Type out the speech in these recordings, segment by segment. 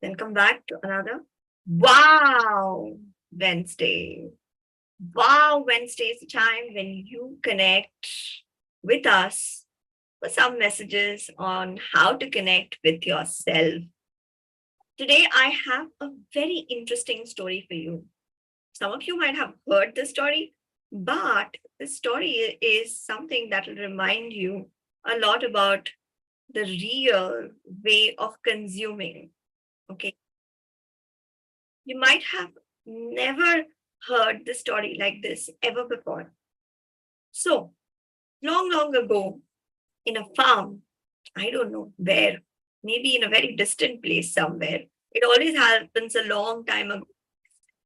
Then come back to another. Wow, Wednesday. Wow, Wednesday is the time when you connect with us for some messages on how to connect with yourself. Today, I have a very interesting story for you. Some of you might have heard the story, but the story is something that will remind you a lot about the real way of consuming. Okay. You might have never heard the story like this ever before. So, long, long ago, in a farm, I don't know where, maybe in a very distant place somewhere. It always happens a long time ago,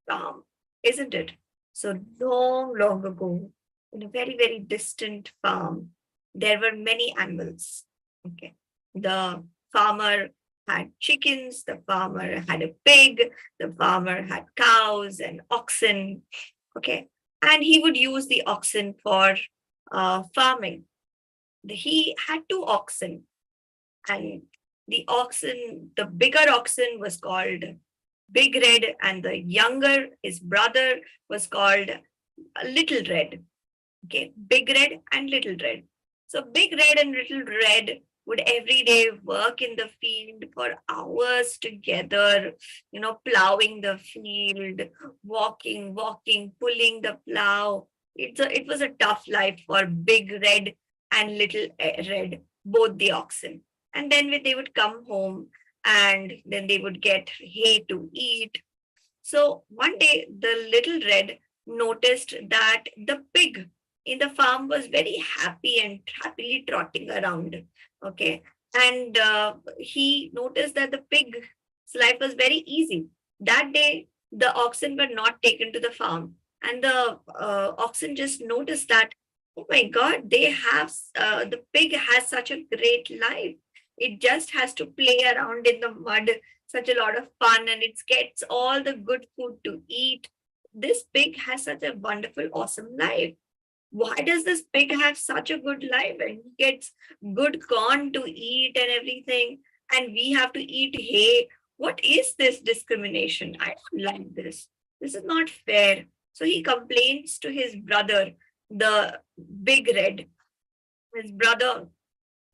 farm, isn't it? So, long, long ago, in a very, very distant farm, there were many animals. Okay. The farmer had chickens, the farmer had a pig, the farmer had cows and oxen. Okay. And he would use the oxen for farming. He had two oxen, and the oxen, the bigger oxen was called Big Red, and the younger, his brother, was called Little Red. Okay, Big Red and Little Red. So Big Red and Little Red would every day work in the field for hours together, plowing the field, walking, pulling the plow. It was a tough life for Big Red and Little Red, both the oxen. And then they would come home and then they would get hay to eat. So one day the Little Red noticed that the pig in the farm was very happy and happily trotting around. Okay. And he noticed that the pig's life was very easy. That day, the oxen were not taken to the farm. And the oxen just noticed that, oh my God, the pig has such a great life. It just has to play around in the mud, such a lot of fun, and it gets all the good food to eat. This pig has such a wonderful, awesome life. Why does this pig have such a good life and he gets good corn to eat and everything, and we have to eat hay? What is this discrimination? I don't like this. This is not fair. So he complains to his brother, the Big Red. His brother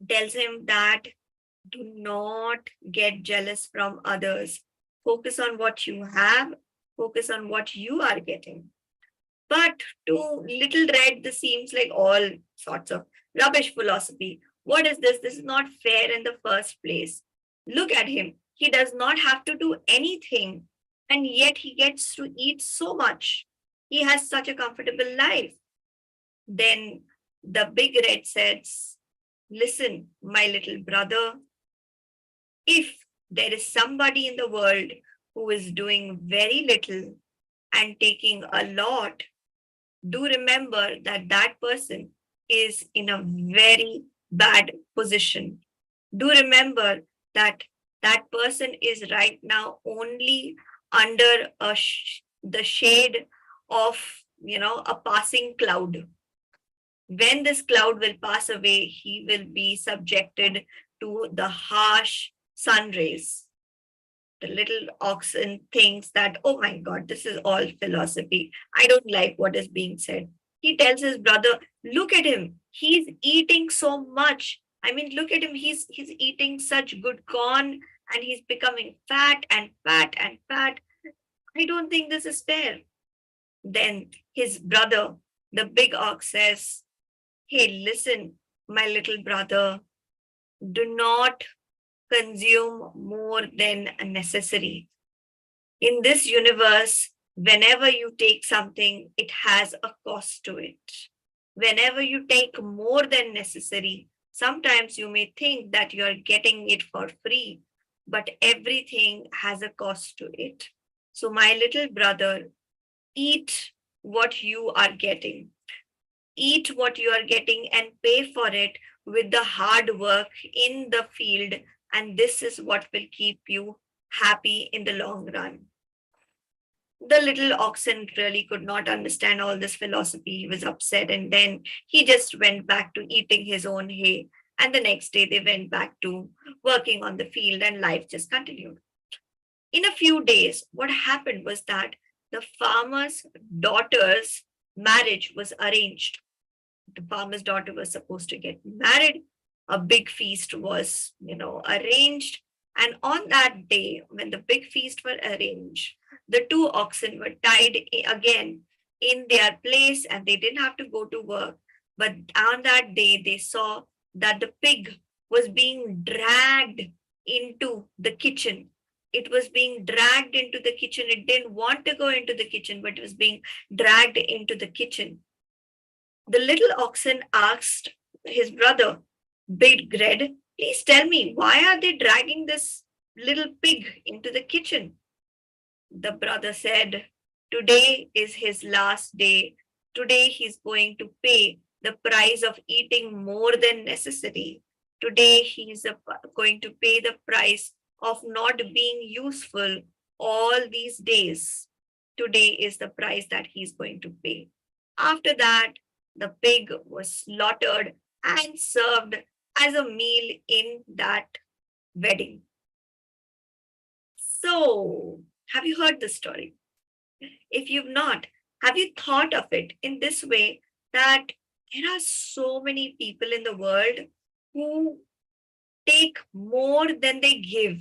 tells him that do not get jealous from others. Focus on what you have, focus on what you are getting. But to Little Red, this seems like all sorts of rubbish philosophy. What is this? This is not fair in the first place. Look at him. He does not have to do anything, and yet he gets to eat so much. He has such a comfortable life. Then the Big Red says, listen, my little brother, if there is somebody in the world who is doing very little and taking a lot, do remember that that person is in a very bad position. Do remember that that person is right now only under the shade of, a passing cloud. When this cloud will pass away, he will be subjected to the harsh sun rays. The little oxen thinks that, oh my God, this is all philosophy. I don't like what is being said. He tells his brother, look at him. He's eating so much. I mean, look at him. He's eating such good corn and he's becoming fat and fat and fat. I don't think this is fair. Then his brother, the big ox, says, hey, listen, my little brother, do not consume more than necessary. In this universe, whenever you take something, it has a cost to it. Whenever you take more than necessary, sometimes you may think that you are getting it for free, but everything has a cost to it. So, my little brother, eat what you are getting. Eat what you are getting and pay for it with the hard work in the field. And this is what will keep you happy in the long run. The little oxen really could not understand all this philosophy. He was upset, and then he just went back to eating his own hay. And the next day, they went back to working on the field, and life just continued. In a few days, what happened was that the farmer's daughter's marriage was arranged. The farmer's daughter was supposed to get married. A big feast was, arranged. And on that day, when the big feast were arranged, the two oxen were tied again in their place and they didn't have to go to work. But on that day, they saw that the pig was being dragged into the kitchen. It was being dragged into the kitchen. It didn't want to go into the kitchen, but it was being dragged into the kitchen. The little oxen asked his brother, Big Red, please tell me, why are they dragging this little pig into the kitchen? The brother said, today is his last day. Today he's going to pay the price of eating more than necessary. Today he's going to pay the price of not being useful all these days. Today is the price that he's going to pay. After that, the pig was slaughtered and served as a meal in that wedding. So, have you heard this story? If you've not, have you thought of it in this way that there are so many people in the world who take more than they give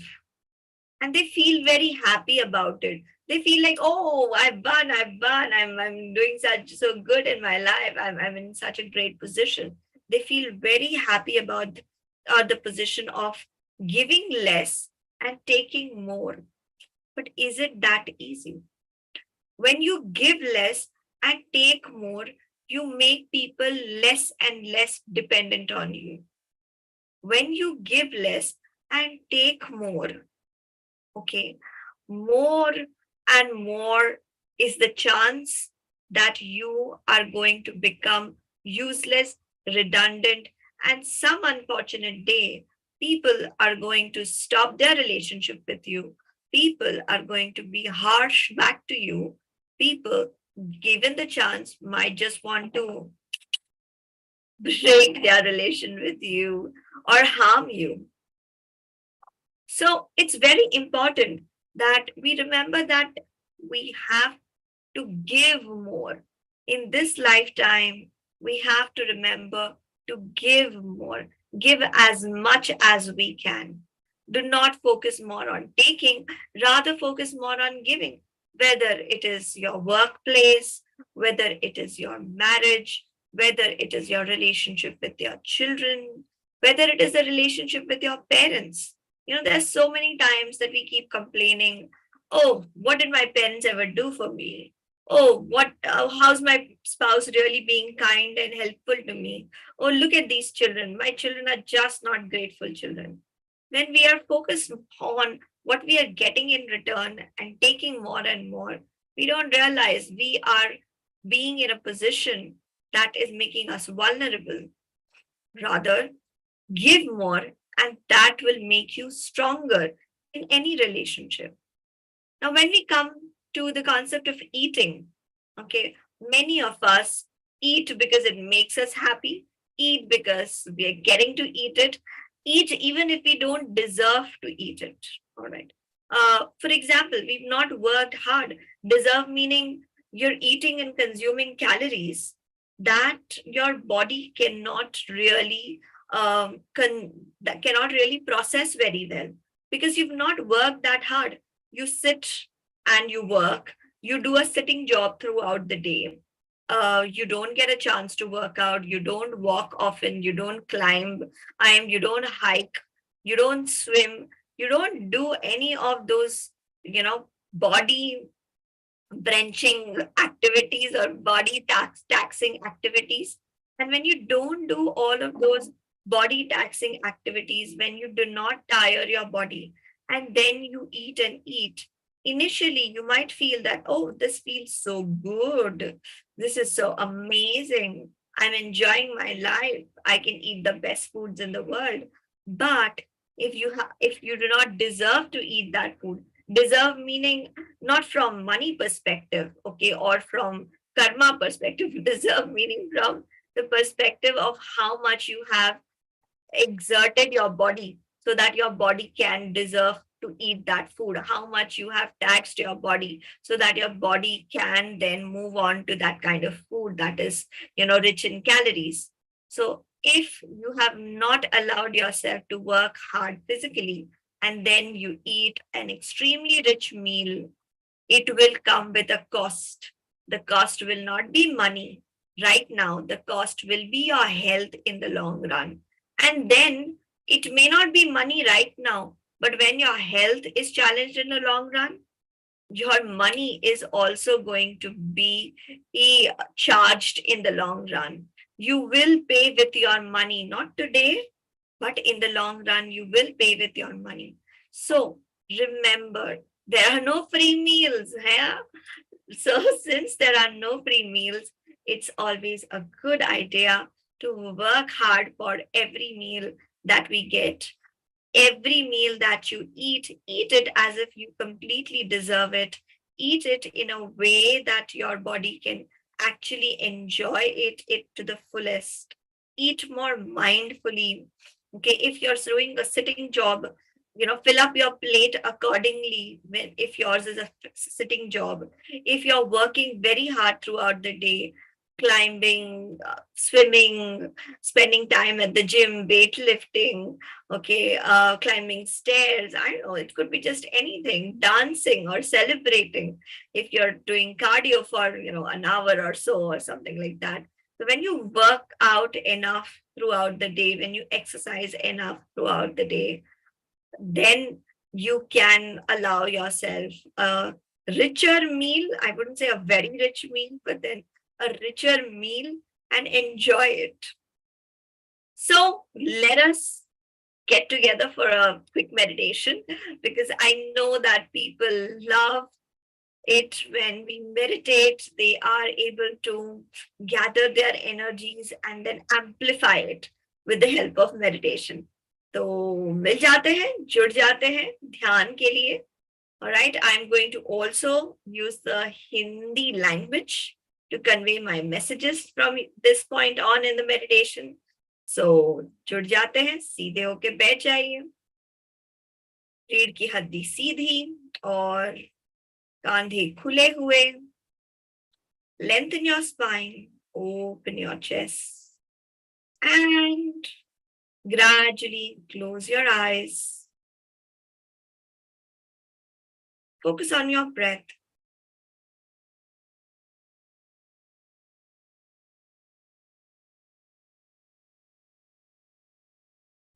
and they feel very happy about it. They feel like, oh, I've won, I'm doing so good in my life, I'm in such a great position. They feel very happy about the position of giving less and taking more. But is it that easy? When you give less and take more, you make people less and less dependent on you. When you give less and take more, okay, more and more is the chance that you are going to become useless, redundant, and some unfortunate day, people are going to stop their relationship with you. People are going to be harsh back to you. People, given the chance, might just want to break their relation with you or harm you. So it's very important that we remember that we have to give more. In this lifetime, we have to remember to give more, give as much as we can. Do not focus more on taking, rather focus more on giving, whether it is your workplace, whether it is your marriage, whether it is your relationship with your children, whether it is a relationship with your parents. There's so many times that we keep complaining, oh, what did my parents ever do for me? Oh, how's my spouse really being kind and helpful to me? Oh, look at these children. My children are just not grateful children. When we are focused on what we are getting in return and taking more and more, we don't realize we are being in a position that is making us vulnerable. Rather, give more, and that will make you stronger in any relationship. Now, when we come to the concept of eating, okay, many of us eat because it makes us happy, eat because we are getting to eat it, eat even if we don't deserve to eat it. All right. For example, we've not worked hard. Deserve meaning you're eating and consuming calories that your body cannot really that cannot really process very well because you've not worked that hard. You sit and you work. You do a sitting job throughout the day. You don't get a chance to work out. You don't walk often. You don't climb. You don't hike. You don't swim. You don't do any of those, body branching activities or body taxing activities. And when you don't do all of those body taxing activities, when you do not tire your body, and then you eat and eat, initially you might feel that, oh, this feels so good. This is so amazing. I'm enjoying my life. I can eat the best foods in the world. But if you do not deserve to eat that food, deserve meaning not from money perspective, okay, or from karma perspective, deserve meaning from the perspective of how much you have exerted your body so that your body can deserve to eat that food, how much you have taxed your body, so that your body can then move on to that kind of food that is, rich in calories. So if you have not allowed yourself to work hard physically, and then you eat an extremely rich meal, it will come with a cost. The cost will not be money. Right now, the cost will be your health in the long run. And then it may not be money right now, but when your health is challenged in the long run, your money is also going to be charged in the long run. You will pay with your money, not today, but in the long run, you will pay with your money. So remember, there are no free meals. Yeah? So since there are no free meals, it's always a good idea to work hard for every meal that we get. Every meal that you eat it as if you completely deserve it. Eat it in a way that your body can actually enjoy it to the fullest. Eat more mindfully. Okay, if you're doing a sitting job, fill up your plate accordingly. When if yours is a sitting job, if you're working very hard throughout the day, climbing, swimming, spending time at the gym, weightlifting, okay, climbing stairs, I don't know, it could be just anything, dancing or celebrating, if you're doing cardio for an hour or so or something like that. So when you work out enough throughout the day, when you exercise enough throughout the day, then you can allow yourself a richer meal. I wouldn't say a very rich meal, but then a richer meal, and enjoy it. So let us get together for a quick meditation, because I know that people love it. When we meditate, they are able to gather their energies and then amplify it with the help of meditation. तो मिल जाते हैं, जुड़ जाते हैं ध्यान के लिए. All right, I'm going to also use the Hindi language to convey my messages from this point on in the meditation. So जुड़ जाते हैं, सीधे होके बैठ जाइए, रीढ़ की हड्डी सीधी और कांधे खुले हुए. Lengthen your spine, open your chest, and gradually close your eyes. Focus on your breath.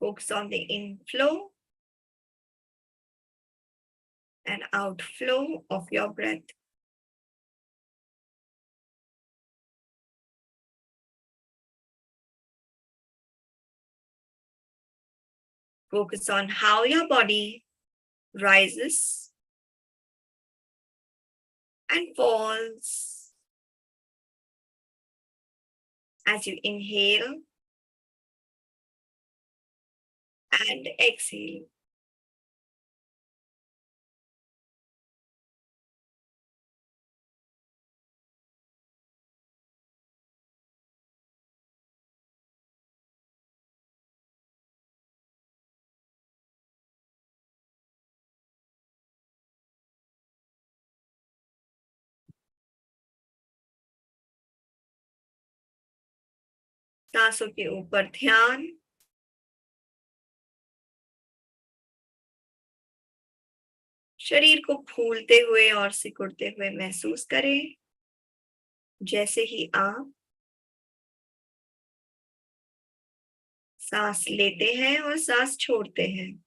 Focus on the inflow and outflow of your breath. Focus on how your body rises and falls as you inhale and exhale. सांसों के ऊपर ध्यान. शरीर को फूलते हुए और सिकुड़ते हुए महसूस करें. जैसे ही आप सांस लेते हैं और सांस छोड़ते हैं,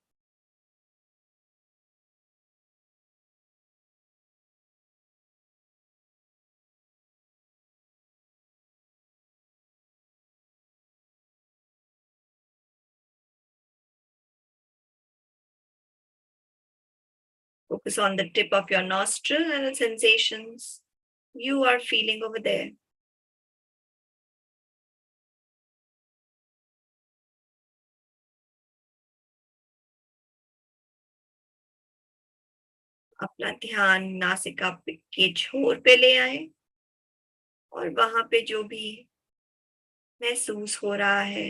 focus on the tip of your nostril and the sensations you are feeling over there. अपना ध्यान नासिका के छोर पे ले आए और वहां पे जो भी महसूस हो रहा है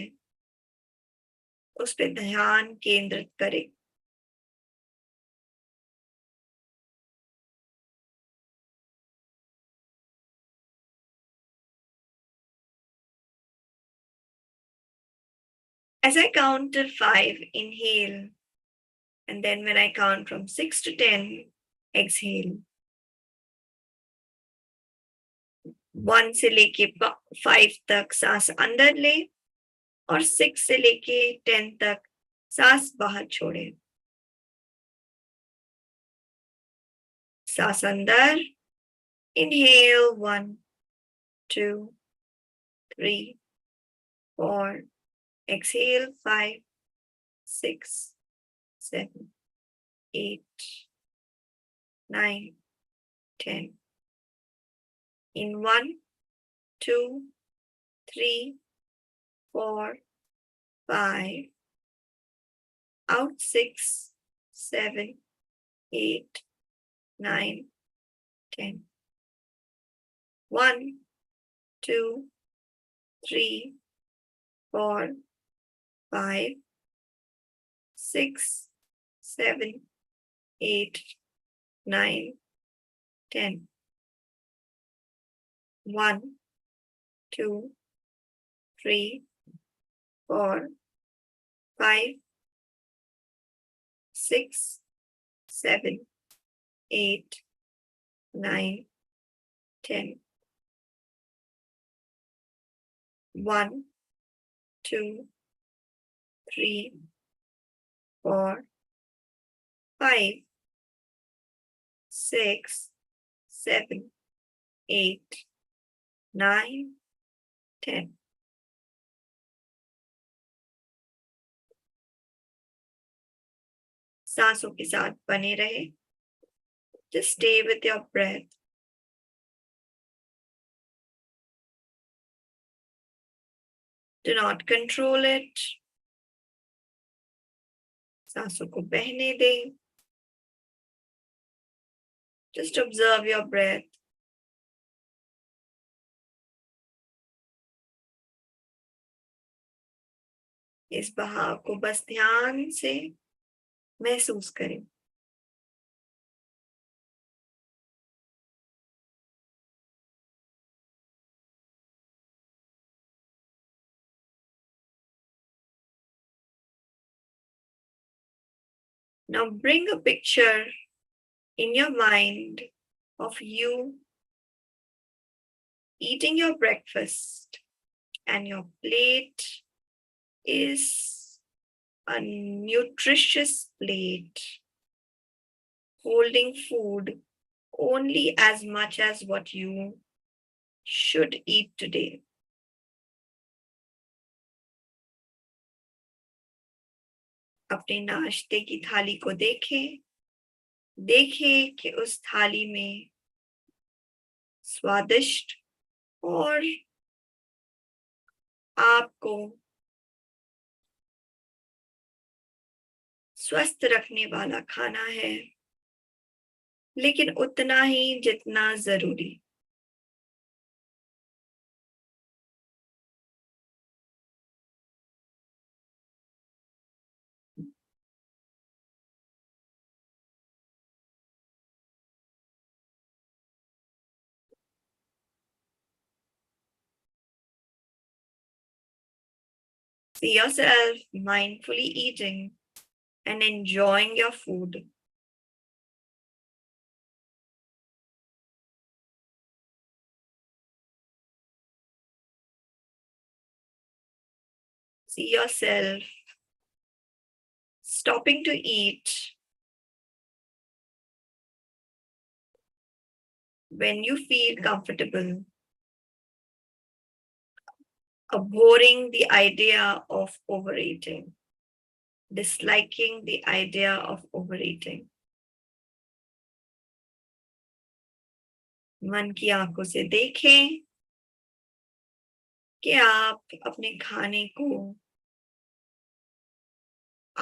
उस पे ध्यान केंद्रित करें. As I count till 5, inhale. And then when I count from 6 to 10, exhale. 1 से लेके 5 तक सांस अंदर ले और 6 से लेके 10 तक सांस बाहर छोड़े. सांस अंदर. Inhale 1, 2, 3, 4. Exhale 5, 6, 7, 8, 9, 10. In 1, 2, 3, 4, 5. Out 6, 7, 8, 9, 10. 1, 2, 3, 4, 5, 6, 7, 8, 9, 10. 1, 2, 3, 4, 5, 6, 7, 8, 9, 10. 1, 2, 3, 4, 5, 6, 7, 8, 9, 10. सांसों के साथ बने रहे. Just stay with your breath. Do not control it. सांसों को बहने दें. Just observe your breath. इस बहाव को बस ध्यान से महसूस करें. Now bring a picture in your mind of you eating your breakfast, and your plate is a nutritious plate holding food only as much as what you should eat today. अपने नाश्ते की थाली को देखें. देखें कि उस थाली में स्वादिष्ट और आपको स्वस्थ रखने वाला खाना है, लेकिन उतना ही जितना जरूरी. See yourself mindfully eating and enjoying your food. See yourself stopping to eat when you feel comfortable, abhorring the idea of overeating, disliking the idea of overeating. मन की आंखों से देखें कि आप अपने खाने को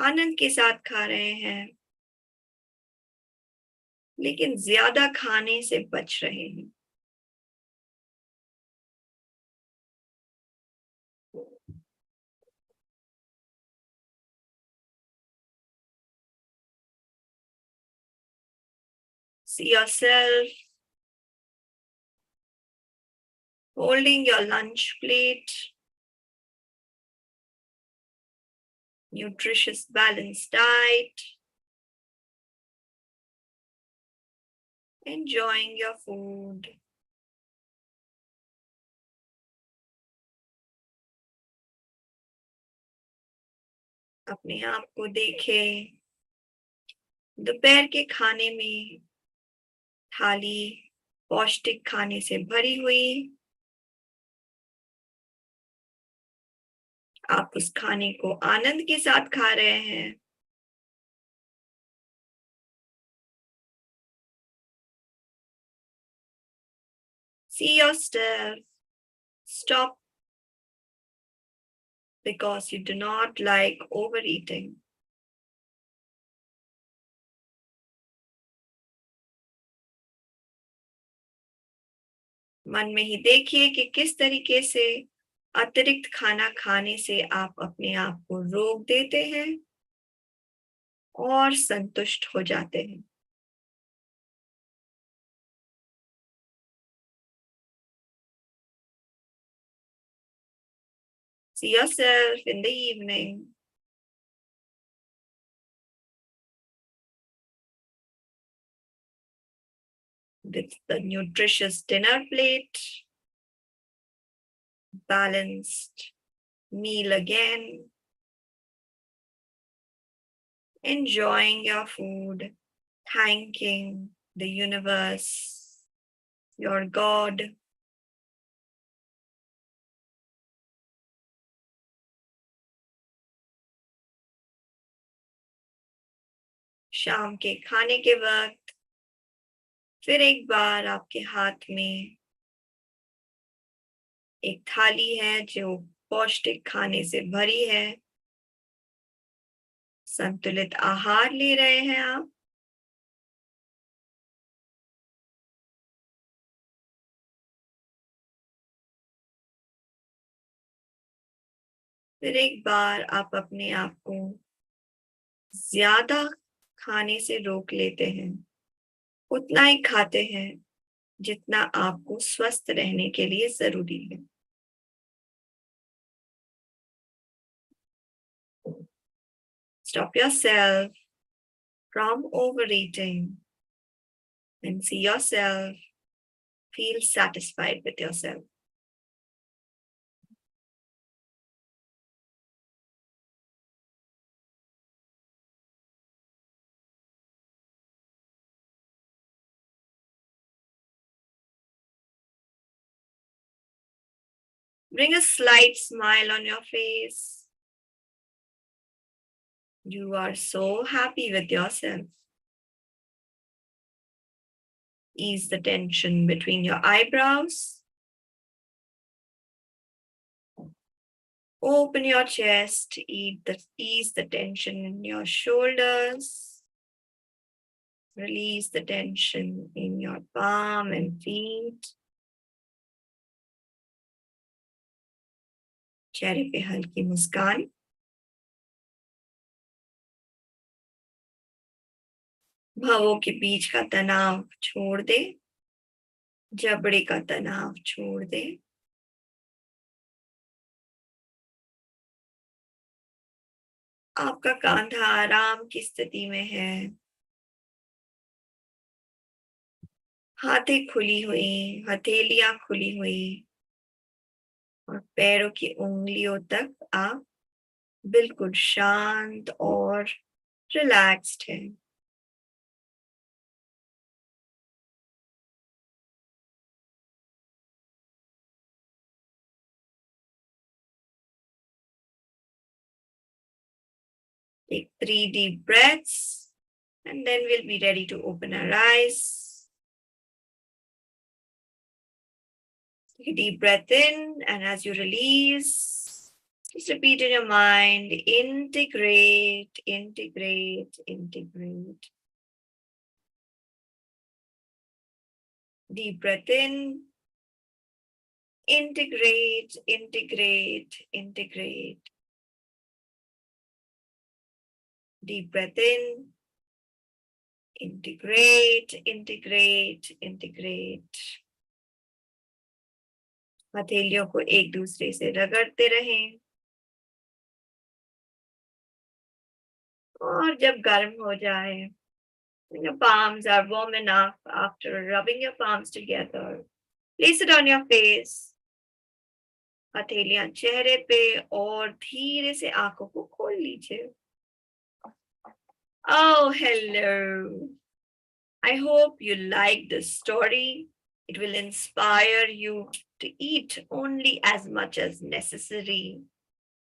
आनंद के साथ खा रहे हैं, लेकिन ज्यादा खाने से बच रहे हैं. See yourself holding your lunch plate nutritious, balanced diet, enjoying your food. अपने आप को देखें, दोपहर के खाने में थाली पौष्टिक खाने से भरी हुई। आप उस खाने को आनंद के साथ खा रहे हैं। See yourself stop because you do not like overeating. मन में ही देखिए कि किस तरीके से अतिरिक्त खाना खाने से आप अपने आप को रोक देते हैं और संतुष्ट हो जाते हैं। See yourself in the evening with the nutritious dinner plate, balanced meal again, enjoying your food, thanking the universe, your God, शाम के खाने के वक्त फिर एक बार आपके हाथ में एक थाली है जो पौष्टिक खाने से भरी है। संतुलित आहार ले रहे हैं आप। फिर एक बार आप अपने आप को ज्यादा खाने से रोक लेते हैं। उतना ही खाते हैं जितना आपको स्वस्थ रहने के लिए जरूरी है। Stop yourself from overeating and see yourself, feel satisfied with yourself. Bring a slight smile on your face. You are so happy with yourself. Ease the tension between your eyebrows. Open your chest, ease the tension in your shoulders. Release the tension in your palm and feet. चेहरे पे हल्की मुस्कान। भवों के बीच का तनाव छोड़ दे, जबड़े का तनाव छोड़ दे। आपका कंधा आराम की स्थिति में है। हाथें खुली हुई, हथेलियां खुली हुई और पैरों की उंगलियों तक आप बिल्कुल शांत और रिलैक्स्ड हैं। Take 3 deep breaths and then we'll be ready to open our eyes. Take a deep breath in, and as you release, just repeat in your mind, integrate, integrate, integrate. Deep breath in, integrate, integrate, integrate. Deep breath in, integrate, integrate, integrate. हथेलियों को एक दूसरे से रगड़ते रहें। और जब गर्म हो जाए, when your palms are warm enough, after rubbing your palms together, place it on your face, हथेलियां चेहरे पे और धीरे से आंखों को खोल लीजिए. Oh, hello. I hope you like this story. It will inspire you to eat only as much as necessary,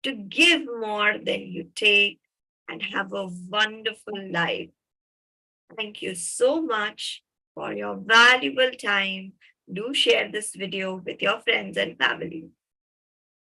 to give more than you take, and have a wonderful life. Thank you so much for your valuable time. Do share this video with your friends and family.